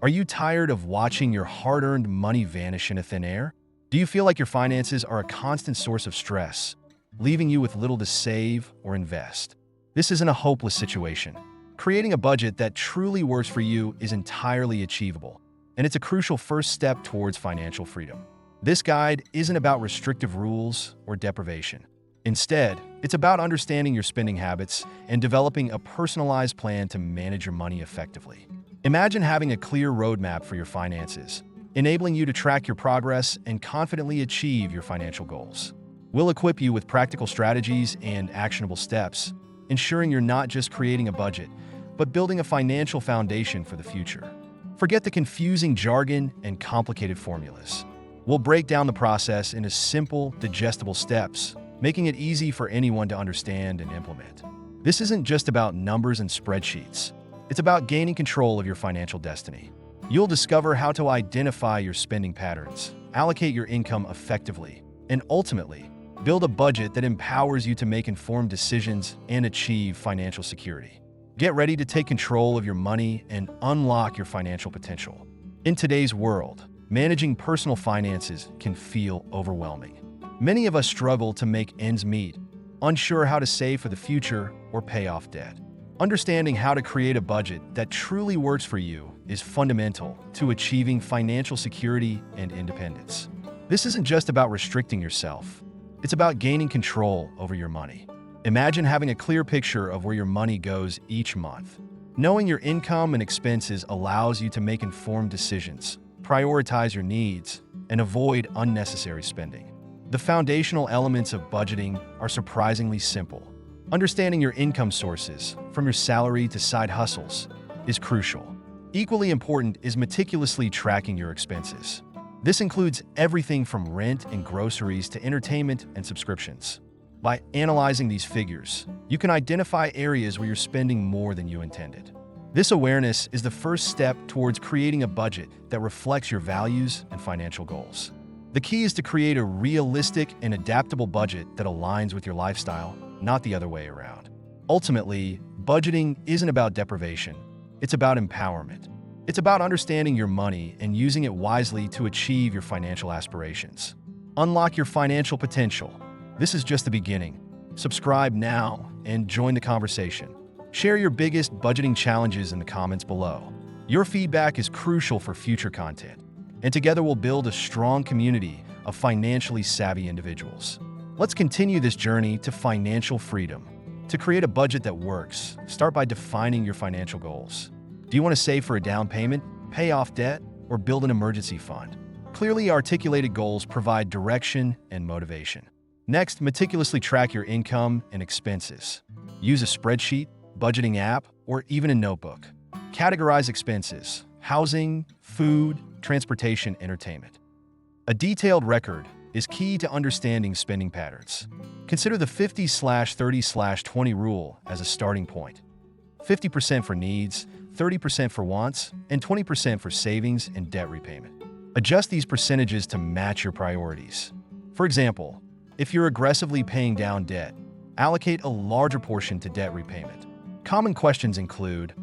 Are you tired of watching your hard-earned money vanish into thin air? Do you feel like your finances are a constant source of stress, leaving you with little to save or invest? This isn't a hopeless situation. Creating a budget that truly works for you is entirely achievable, and it's a crucial first step towards financial freedom. This guide isn't about restrictive rules or deprivation. Instead, it's about understanding your spending habits and developing a personalized plan to manage your money effectively. Imagine having a clear roadmap for your finances, enabling you to track your progress and confidently achieve your financial goals. We'll equip you with practical strategies and actionable steps, ensuring you're not just creating a budget, but building a financial foundation for the future. Forget the confusing jargon and complicated formulas. We'll break down the process into simple, digestible steps, making it easy for anyone to understand and implement. This isn't just about numbers and spreadsheets. It's about gaining control of your financial destiny. You'll discover how to identify your spending patterns, allocate your income effectively, and ultimately, build a budget that empowers you to make informed decisions and achieve financial security. Get ready to take control of your money and unlock your financial potential. In today's world, managing personal finances can feel overwhelming. Many of us struggle to make ends meet, unsure how to save for the future or pay off debt. Understanding how to create a budget that truly works for you is fundamental to achieving financial security and independence. This isn't just about restricting yourself. It's about gaining control over your money. Imagine having a clear picture of where your money goes each month. Knowing your income and expenses allows you to make informed decisions, prioritize your needs, and avoid unnecessary spending. The foundational elements of budgeting are surprisingly simple. Understanding your income sources, from your salary to side hustles, is crucial. Equally important is meticulously tracking your expenses. This includes everything from rent and groceries to entertainment and subscriptions. By analyzing these figures, you can identify areas where you're spending more than you intended. This awareness is the first step towards creating a budget that reflects your values and financial goals. The key is to create a realistic and adaptable budget that aligns with your lifestyle, not the other way around. Ultimately, budgeting isn't about deprivation. It's about empowerment. It's about understanding your money and using it wisely to achieve your financial aspirations. Unlock your financial potential. This is just the beginning. Subscribe now and join the conversation. Share your biggest budgeting challenges in the comments below. Your feedback is crucial for future content, and together we'll build a strong community of financially savvy individuals. Let's continue this journey to financial freedom. To create a budget that works, start by defining your financial goals. Do you want to save for a down payment, pay off debt, or build an emergency fund? Clearly articulated goals provide direction and motivation. Next, meticulously track your income and expenses. Use a spreadsheet, budgeting app, or even a notebook. Categorize expenses: housing, food, transportation, entertainment. A detailed record is key to understanding spending patterns. Consider the 50/30/20 rule as a starting point. 50% for needs, 30% for wants, and 20% for savings and debt repayment. Adjust these percentages to match your priorities. For example, if you're aggressively paying down debt, allocate a larger portion to debt repayment. Common questions include: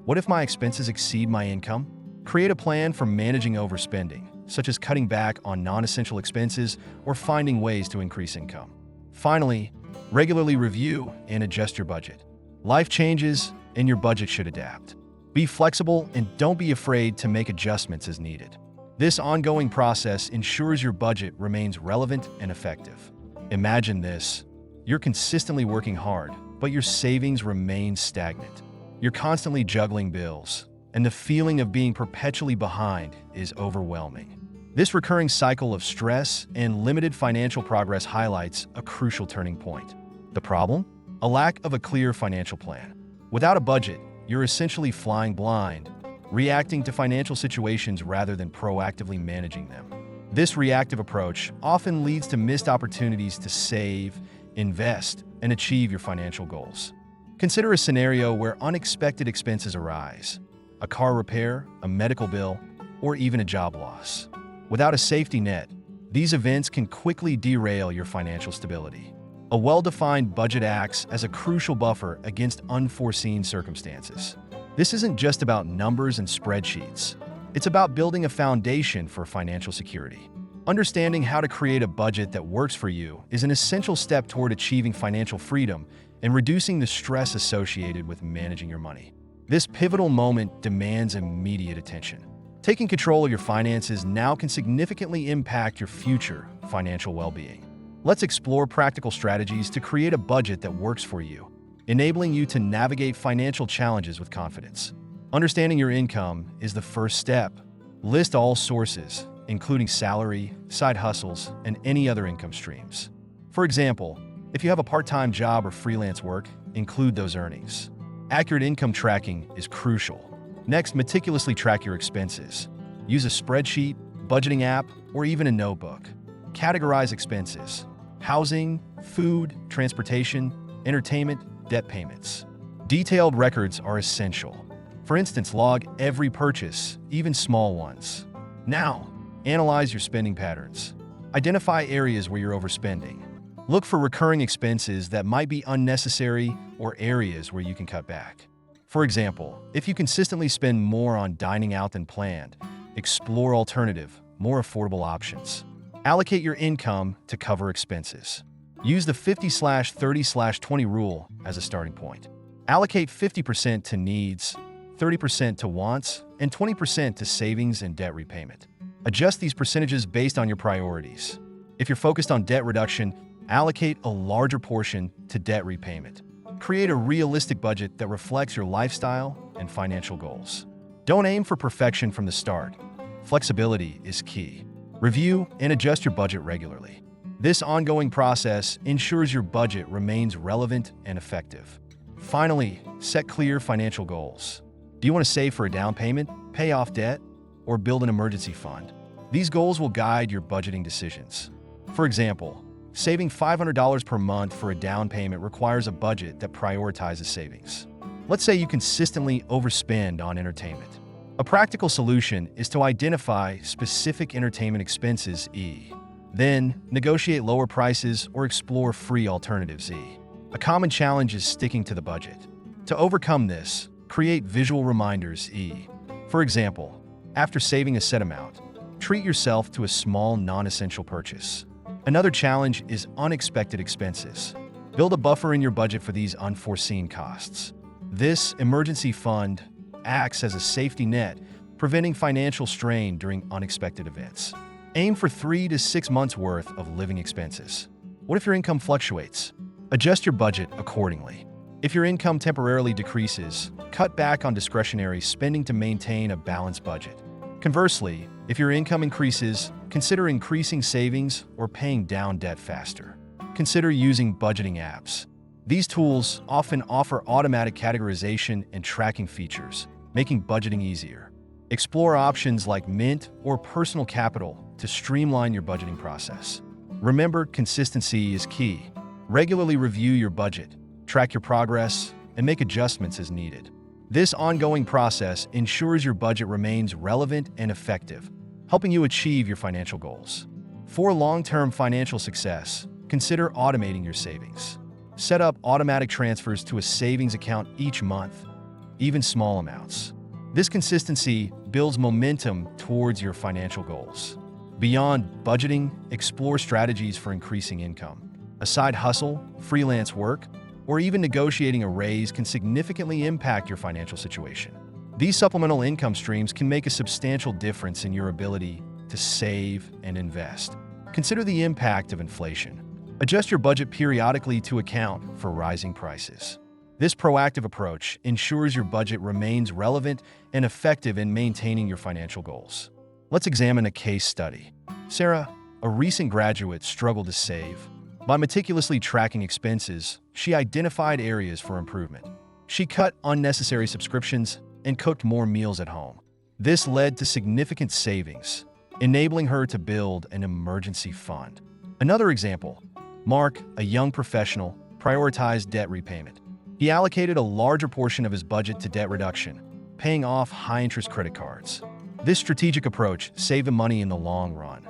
what if my expenses exceed my income? Create a plan for managing overspending, such as cutting back on non-essential expenses or finding ways to increase income. Finally, regularly review and adjust your budget. Life changes, and your budget should adapt. Be flexible and don't be afraid to make adjustments as needed. This ongoing process ensures your budget remains relevant and effective. Imagine this: you're consistently working hard, but your savings remain stagnant. You're constantly juggling bills, and the feeling of being perpetually behind is overwhelming. This recurring cycle of stress and limited financial progress highlights a crucial turning point. The problem? A lack of a clear financial plan. Without a budget, you're essentially flying blind, reacting to financial situations rather than proactively managing them. This reactive approach often leads to missed opportunities to save, invest, and achieve your financial goals. Consider a scenario where unexpected expenses arise: a car repair, a medical bill, or even a job loss. Without a safety net, these events can quickly derail your financial stability. A well-defined budget acts as a crucial buffer against unforeseen circumstances. This isn't just about numbers and spreadsheets. It's about building a foundation for financial security. Understanding how to create a budget that works for you is an essential step toward achieving financial freedom and reducing the stress associated with managing your money. This pivotal moment demands immediate attention. Taking control of your finances now can significantly impact your future financial well-being. Let's explore practical strategies to create a budget that works for you, enabling you to navigate financial challenges with confidence. Understanding your income is the first step. List all sources, including salary, side hustles, and any other income streams. For example, if you have a part-time job or freelance work, include those earnings. Accurate income tracking is crucial. Next, meticulously track your expenses. Use a spreadsheet, budgeting app, or even a notebook. Categorize expenses: housing, food, transportation, entertainment, debt payments. Detailed records are essential. For instance, log every purchase, even small ones. Now, analyze your spending patterns. Identify areas where you're overspending. Look for recurring expenses that might be unnecessary or areas where you can cut back. For example, if you consistently spend more on dining out than planned, explore alternative, more affordable options. Allocate your income to cover expenses. Use the 50/30/20 rule as a starting point. Allocate 50% to needs, 30% to wants, and 20% to savings and debt repayment. Adjust these percentages based on your priorities. If you're focused on debt reduction, allocate a larger portion to debt repayment. Create a realistic budget that reflects your lifestyle and financial goals. Don't aim for perfection from the start. Flexibility is key. Review and adjust your budget regularly. This ongoing process ensures your budget remains relevant and effective. Finally, set clear financial goals. Do you want to save for a down payment, pay off debt, or build an emergency fund? These goals will guide your budgeting decisions. For example, saving $500 per month for a down payment requires a budget that prioritizes savings. Let's say you consistently overspend on entertainment. A practical solution is to identify specific entertainment expenses, then negotiate lower prices or explore free alternatives, A common challenge is sticking to the budget. To overcome this, create visual reminders, For example, after saving a set amount, treat yourself to a small non-essential purchase. Another challenge is unexpected expenses. Build a buffer in your budget for these unforeseen costs. This emergency fund acts as a safety net, preventing financial strain during unexpected events. Aim for 3 to 6 months' worth of living expenses. What if your income fluctuates? Adjust your budget accordingly. If your income temporarily decreases, cut back on discretionary spending to maintain a balanced budget. Conversely, if your income increases, consider increasing savings or paying down debt faster. Consider using budgeting apps. These tools often offer automatic categorization and tracking features, making budgeting easier. Explore options like Mint or Personal Capital to streamline your budgeting process. Remember, consistency is key. Regularly review your budget, track your progress, and make adjustments as needed. This ongoing process ensures your budget remains relevant and effective, helping you achieve your financial goals. For long-term financial success, consider automating your savings. Set up automatic transfers to a savings account each month, even small amounts. This consistency builds momentum towards your financial goals. Beyond budgeting, explore strategies for increasing income. A side hustle, freelance work, or even negotiating a raise can significantly impact your financial situation. These supplemental income streams can make a substantial difference in your ability to save and invest. Consider the impact of inflation. Adjust your budget periodically to account for rising prices. This proactive approach ensures your budget remains relevant and effective in maintaining your financial goals. Let's examine a case study. Sarah, a recent graduate, struggled to save. By meticulously tracking expenses, she identified areas for improvement. She cut unnecessary subscriptions and cooked more meals at home. This led to significant savings, enabling her to build an emergency fund. Another example, Mark, a young professional, prioritized debt repayment. He allocated a larger portion of his budget to debt reduction, paying off high-interest credit cards. This strategic approach saved him money in the long run.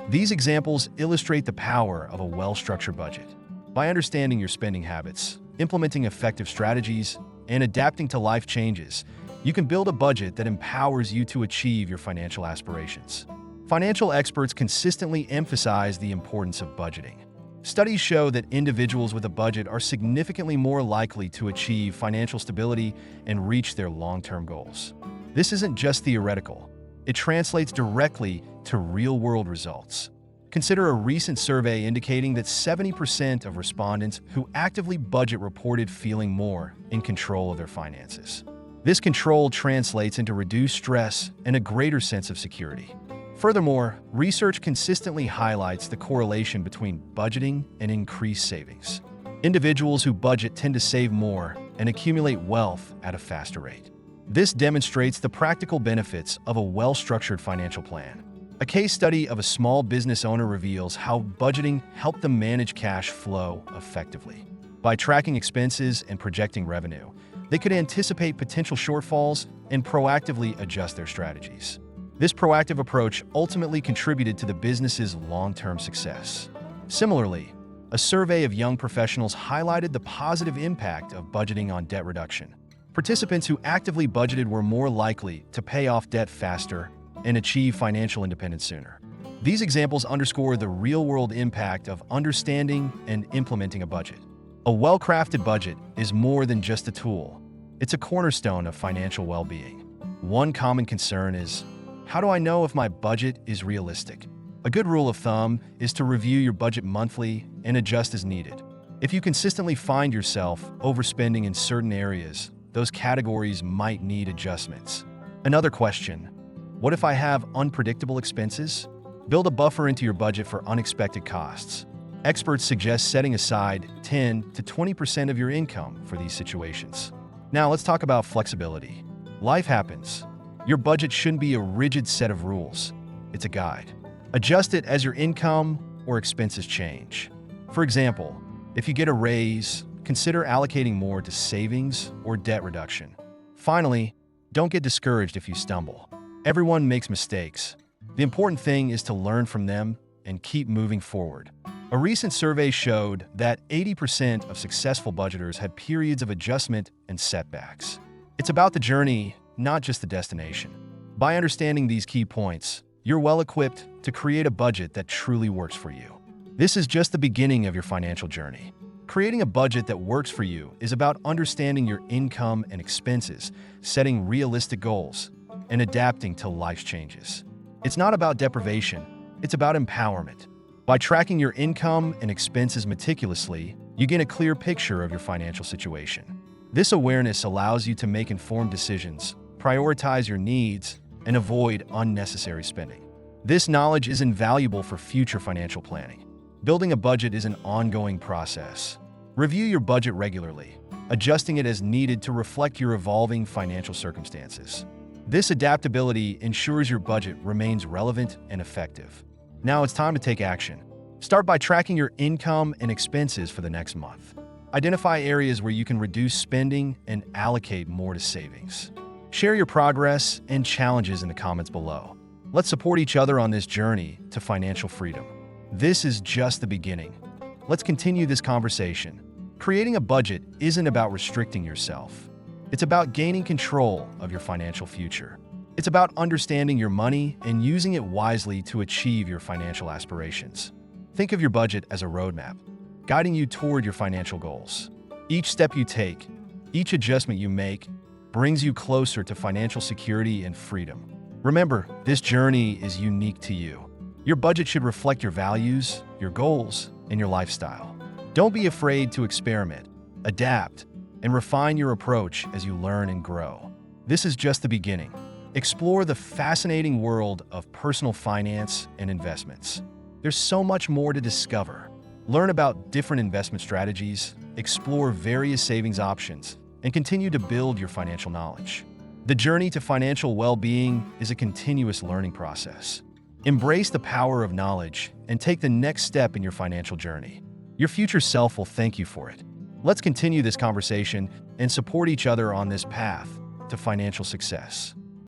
These examples illustrate the power of a well-structured budget. By understanding your spending habits, implementing effective strategies, and adapting to life changes, you can build a budget that empowers you to achieve your financial aspirations. Financial experts consistently emphasize the importance of budgeting. Studies show that individuals with a budget are significantly more likely to achieve financial stability and reach their long-term goals. This isn't just theoretical. It translates directly to real-world results. Consider a recent survey indicating that 70% of respondents who actively budget reported feeling more in control of their finances. This control translates into reduced stress and a greater sense of security. Furthermore, research consistently highlights the correlation between budgeting and increased savings. Individuals who budget tend to save more and accumulate wealth at a faster rate. This demonstrates the practical benefits of a well-structured financial plan. A case study of a small business owner reveals how budgeting helped them manage cash flow effectively. By tracking expenses and projecting revenue, they could anticipate potential shortfalls and proactively adjust their strategies. This proactive approach ultimately contributed to the business's long-term success. Similarly, a survey of young professionals highlighted the positive impact of budgeting on debt reduction. Participants who actively budgeted were more likely to pay off debt faster and achieve financial independence sooner. These examples underscore the real-world impact of understanding and implementing a budget. A well-crafted budget is more than just a tool. It's a cornerstone of financial well-being. One common concern is, how do I know if my budget is realistic? A good rule of thumb is to review your budget monthly and adjust as needed. If you consistently find yourself overspending in certain areas, those categories might need adjustments. Another question: what if I have unpredictable expenses? Build a buffer into your budget for unexpected costs. Experts suggest setting aside 10 to 20% of your income for these situations. Now let's talk about flexibility. Life happens. Your budget shouldn't be a rigid set of rules. It's a guide. Adjust it as your income or expenses change. For example, if you get a raise, consider allocating more to savings or debt reduction. Finally, don't get discouraged if you stumble. Everyone makes mistakes. The important thing is to learn from them and keep moving forward. A recent survey showed that 80% of successful budgeters had periods of adjustment and setbacks. It's about the journey, not just the destination. By understanding these key points, you're well equipped to create a budget that truly works for you. This is just the beginning of your financial journey. Creating a budget that works for you is about understanding your income and expenses, setting realistic goals, and adapting to life's changes. It's not about deprivation, it's about empowerment. By tracking your income and expenses meticulously, you gain a clear picture of your financial situation. This awareness allows you to make informed decisions, prioritize your needs, and avoid unnecessary spending. This knowledge is invaluable for future financial planning. Building a budget is an ongoing process. Review your budget regularly, adjusting it as needed to reflect your evolving financial circumstances. This adaptability ensures your budget remains relevant and effective. Now it's time to take action. Start by tracking your income and expenses for the next month. Identify areas where you can reduce spending and allocate more to savings. Share your progress and challenges in the comments below. Let's support each other on this journey to financial freedom. This is just the beginning. Let's continue this conversation. Creating a budget isn't about restricting yourself. It's about gaining control of your financial future. It's about understanding your money and using it wisely to achieve your financial aspirations. Think of your budget as a roadmap, guiding you toward your financial goals. Each step you take, each adjustment you make, brings you closer to financial security and freedom. Remember, this journey is unique to you. Your budget should reflect your values, your goals, and your lifestyle. Don't be afraid to experiment, adapt, and refine your approach as you learn and grow. This is just the beginning. Explore the fascinating world of personal finance and investments. There's so much more to discover. Learn about different investment strategies, explore various savings options, and continue to build your financial knowledge. The journey to financial well-being is a continuous learning process. Embrace the power of knowledge and take the next step in your financial journey. Your future self will thank you for it. Let's continue this conversation and support each other on this path to financial success.